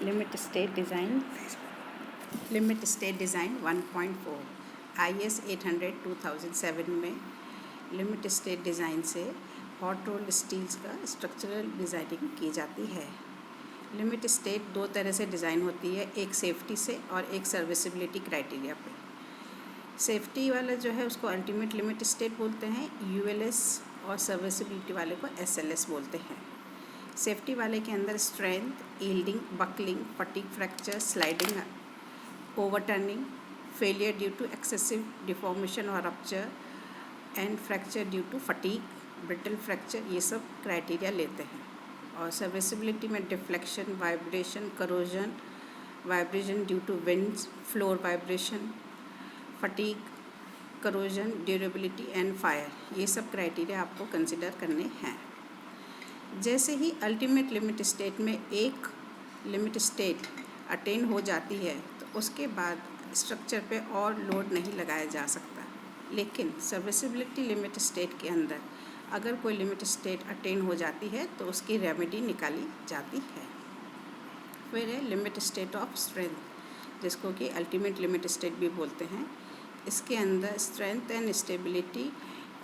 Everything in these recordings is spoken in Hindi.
लिमिट स्टेट डिज़ाइन 1.4 IS 800 2007 में लिमिट स्टेट डिज़ाइन से हॉट रोल्ड स्टील्स का स्ट्रक्चरल डिज़ाइनिंग की जाती है। लिमिट स्टेट दो तरह से डिज़ाइन होती है, एक सेफ्टी से और एक सर्विसिबिलिटी क्राइटेरिया पे। सेफ्टी वाला जो है उसको अल्टीमेट लिमिट स्टेट बोलते हैं, ULS, और सर्विसिबिलिटी वाले को SLS बोलते हैं। सेफ्टी वाले के अंदर strength, yielding, buckling, fatigue fracture, sliding, overturning, failure due to excessive deformation और rupture and fracture due to fatigue, brittle fracture, ये सब क्राइटेरिया लेते हैं। और सर्विसिबिलिटी में deflection, vibration, corrosion, vibration due to winds, floor vibration, fatigue, corrosion, durability and fire, ये सब क्राइटेरिया आपको कंसिडर करने हैं। जैसे ही अल्टीमेट लिमिट स्टेट में एक लिमिट स्टेट अटेन हो जाती है तो उसके बाद स्ट्रक्चर पे और लोड नहीं लगाया जा सकता। लेकिन सर्विसिबिलिटी लिमिट स्टेट के अंदर अगर कोई लिमिट स्टेट अटेन हो जाती है तो उसकी रेमेडी निकाली जाती है। फिर है लिमिट स्टेट ऑफ स्ट्रेंथ, जिसको कि अल्टीमेट लिमिट स्टेट भी बोलते हैं। इसके अंदर strength and stability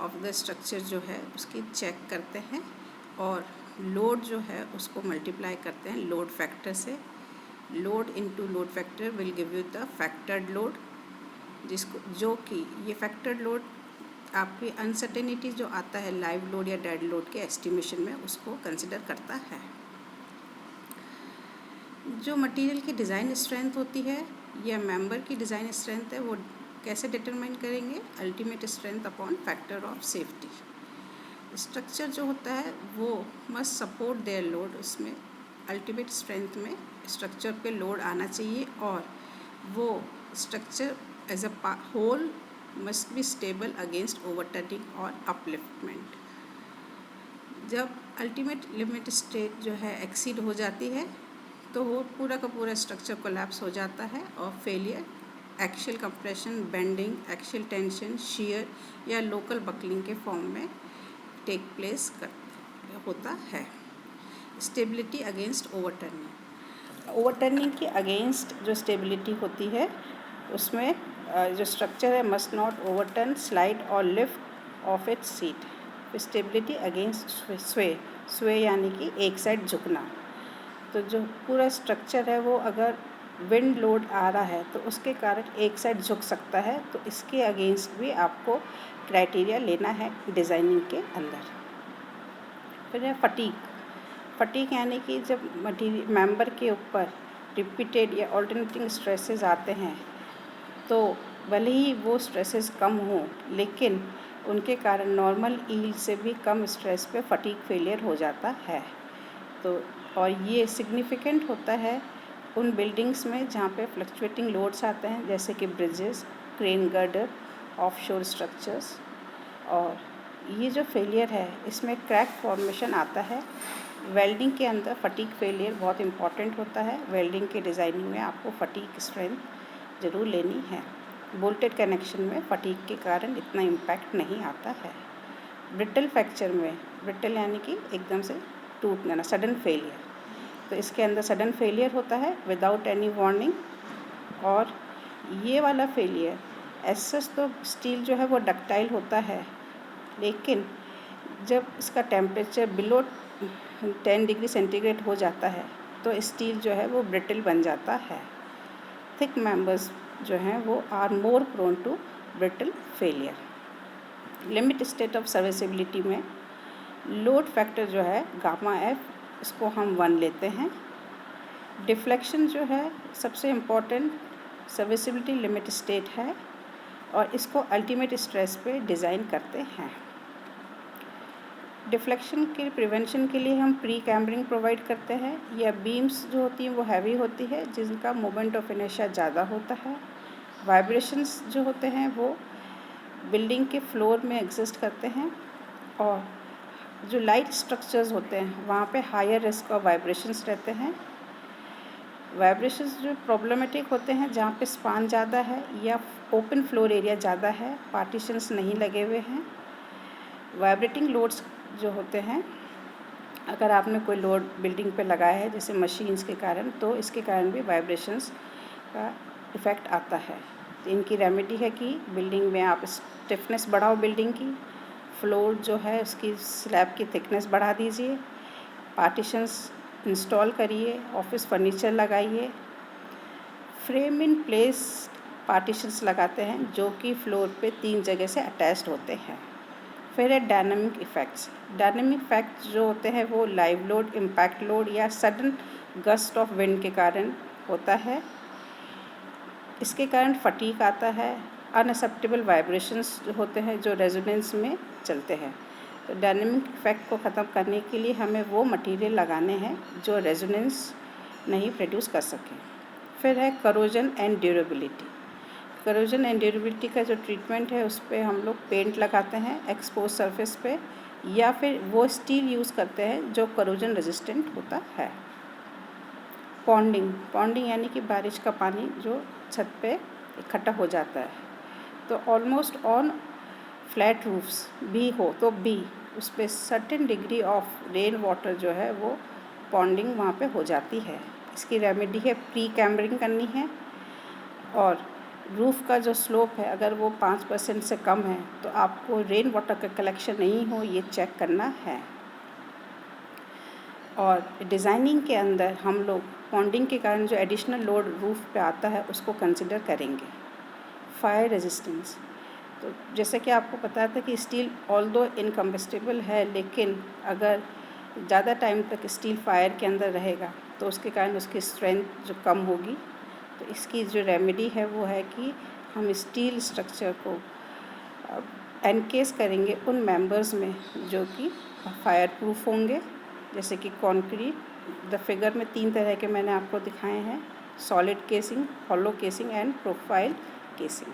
of the structure जो है उसकी चेक करते हैं और लोड जो है उसको मल्टीप्लाई करते हैं लोड फैक्टर से। Load into load factor will give you the factored load, जिसको जो कि ये फैक्टर्ड लोड आपकी अनसर्टेनिटी जो आता है लाइव लोड या डेड लोड के एस्टिमेशन में उसको कंसिडर करता है। जो मटेरियल की डिज़ाइन स्ट्रेंथ होती है या मेंबर की डिज़ाइन स्ट्रेंथ है वो कैसे डिटरमाइन करेंगे? Ultimate strength upon factor of safety. Structure जो होता है वो मस्ट सपोर्ट देयर लोड, उसमें अल्टीमेट स्ट्रेंथ में स्ट्रक्चर पे लोड आना चाहिए और वो structure as a whole must be stable against overturning और अपलिफ्टमेंट। जब अल्टीमेट लिमिट स्टेट जो है एक्सीड हो जाती है तो वो पूरा का पूरा स्ट्रक्चर कोलैप्स हो जाता है और failure, axial compression, bending, axial tension, shear या लोकल बकलिंग के फॉर्म में टेक प्लेस होता है। स्टेबिलिटी अगेंस्ट ओवरटर्निंग, ओवरटर्निंग के अगेंस्ट जो स्टेबिलिटी होती है उसमें जो स्ट्रक्चर है मस्ट नॉट ओवरटर्न, स्लाइड और lift of its seat. Stability against स्वे यानी कि एक साइड झुकना। तो जो पूरा स्ट्रक्चर है वो अगर विंड लोड आ रहा है तो उसके कारण एक साइड झुक सकता है, तो इसके अगेंस्ट भी आपको क्राइटेरिया लेना है डिज़ाइनिंग के अंदर। फिर है फटीग यानी कि जब मटीरियल मेंबर के ऊपर रिपीटेड या ऑल्टरनेटिंग स्ट्रेसेस आते हैं तो भले ही वो स्ट्रेसेस कम हों लेकिन उनके कारण नॉर्मल यील्ड से भी कम स्ट्रेस पे फटीग फेलियर हो जाता है। तो और ये सिग्निफिकेंट होता है उन बिल्डिंग्स में जहाँ पे फ्लक्चुएटिंग लोड्स आते हैं, जैसे कि bridges, crane girder, offshore structures. और ये जो फेलियर है इसमें क्रैक फॉर्मेशन आता है। वेल्डिंग के अंदर फटीग फेलियर बहुत इंपॉर्टेंट होता है। वेल्डिंग के डिज़ाइनिंग में आपको फटीग स्ट्रेंथ ज़रूर लेनी है। बोल्टेड कनेक्शन में फटीग के कारण इतना इम्पैक्ट नहीं आता है। ब्रिटल फ्रैक्चर में, ब्रिटल यानी कि एकदम से टूट जाना, सडन फेलियर, तो इसके अंदर सडन फेलियर होता है विदाउट एनी वार्निंग। और ये वाला फेलियर एसस तो स्टील जो है वो डक्टाइल होता है, लेकिन जब इसका टेम्परेचर बिलो 10 डिग्री सेंटीग्रेड हो जाता है तो स्टील जो है वो ब्रिटल बन जाता है। थिक मेंबर्स जो हैं वो are more prone to brittle failure. Limit state of serviceability में लोड फैक्टर जो है गामा एफ, इसको हम 1 लेते हैं। डिफ्लेक्शन जो है सबसे इम्पॉर्टेंट सर्विसिबिलिटी लिमिट स्टेट है और इसको अल्टीमेट स्ट्रेस पे डिज़ाइन करते हैं। डिफ्लेक्शन के प्रिवेंशन के लिए हम प्री कैम्बरिंग प्रोवाइड करते हैं, या बीम्स जो होती हैं वो हैवी होती है जिनका मोमेंट ऑफ इनर्शिया ज़्यादा होता है। वाइब्रेशंस जो होते हैं वो बिल्डिंग के फ्लोर में एग्जिस्ट करते हैं और जो लाइट स्ट्रक्चर्स होते हैं वहाँ पे हायर रिस्क ऑफ वाइब्रेशंस रहते हैं। वाइब्रेशंस जो प्रॉब्लमेटिक होते हैं जहाँ पे स्पान ज़्यादा है या ओपन फ्लोर एरिया ज़्यादा है, पार्टीशंस नहीं लगे हुए हैं। वाइब्रेटिंग लोड्स जो होते हैं अगर आपने कोई लोड बिल्डिंग पे लगाया है जैसे मशीन्स के कारण, तो इसके कारण भी वाइब्रेशंस का इफ़ेक्ट आता है। तो इनकी रेमेडी है कि बिल्डिंग में आप स्टिफनेस बढ़ाओ, बिल्डिंग की फ्लोर जो है उसकी स्लैब की थिकनेस बढ़ा दीजिए, पार्टीशंस इंस्टॉल करिए, ऑफिस फर्नीचर लगाइए, फ्रेम इन प्लेस पार्टीशंस लगाते हैं जो कि फ्लोर पे 3 जगह से अटैच्ड होते हैं। फिर है डायनामिक इफ़ेक्ट्स। डायनामिक इफ़ेक्ट्स जो होते हैं वो लाइव लोड, इम्पैक्ट लोड या सडन गस्ट ऑफ विंड के कारण होता है। इसके कारण फटीग आता है, अनएक्सेप्टेबल वाइब्रेशंस जो होते हैं जो रेजोनेंस में चलते हैं। तो डायनामिक इफ़ेक्ट को ख़त्म करने के लिए हमें वो मटेरियल लगाने हैं जो रेजोनेंस नहीं प्रोड्यूस कर सकें। फिर है corrosion and durability. Corrosion and durability का जो ट्रीटमेंट है उस पर हम लोग पेंट लगाते हैं एक्सपोज सरफेस पे, या फिर वो स्टील यूज़ करते हैं जो करोजन रेजिस्टेंट होता है। पॉन्डिंग यानी कि बारिश का पानी जो छत पे इकट्ठा हो जाता है, तो ऑलमोस्ट ऑन फ्लैट रूफ्स भी हो तो भी उस पर certain degree of rain water जो है वो पॉन्डिंग वहाँ पे हो जाती है। इसकी रेमेडी है प्री कैम्बरिंग करनी है, और रूफ़ का जो स्लोप है अगर वो 5% से कम है तो आपको रेन वाटर का कलेक्शन नहीं हो ये चेक करना है। और डिज़ाइनिंग के अंदर हम लोग पॉन्डिंग के कारण जो एडिशनल लोड रूफ़ पे आता है उसको कंसिडर करेंगे। फायर रेजिस्टेंस, तो जैसे कि आपको पता था कि स्टील ऑल्दो इनकम्बस्टिबल है, लेकिन अगर ज़्यादा टाइम तक स्टील फायर के अंदर रहेगा तो उसके कारण उसकी स्ट्रेंथ जो कम होगी। तो इसकी जो रेमेडी है वो है कि हम स्टील स्ट्रक्चर को एनकेस करेंगे उन मेंबर्स में जो कि फायर प्रूफ होंगे, जैसे कि कंक्रीट। द फिगर में 3 तरह के मैंने आपको दिखाए हैं, solid casing, hollow casing and profile casing.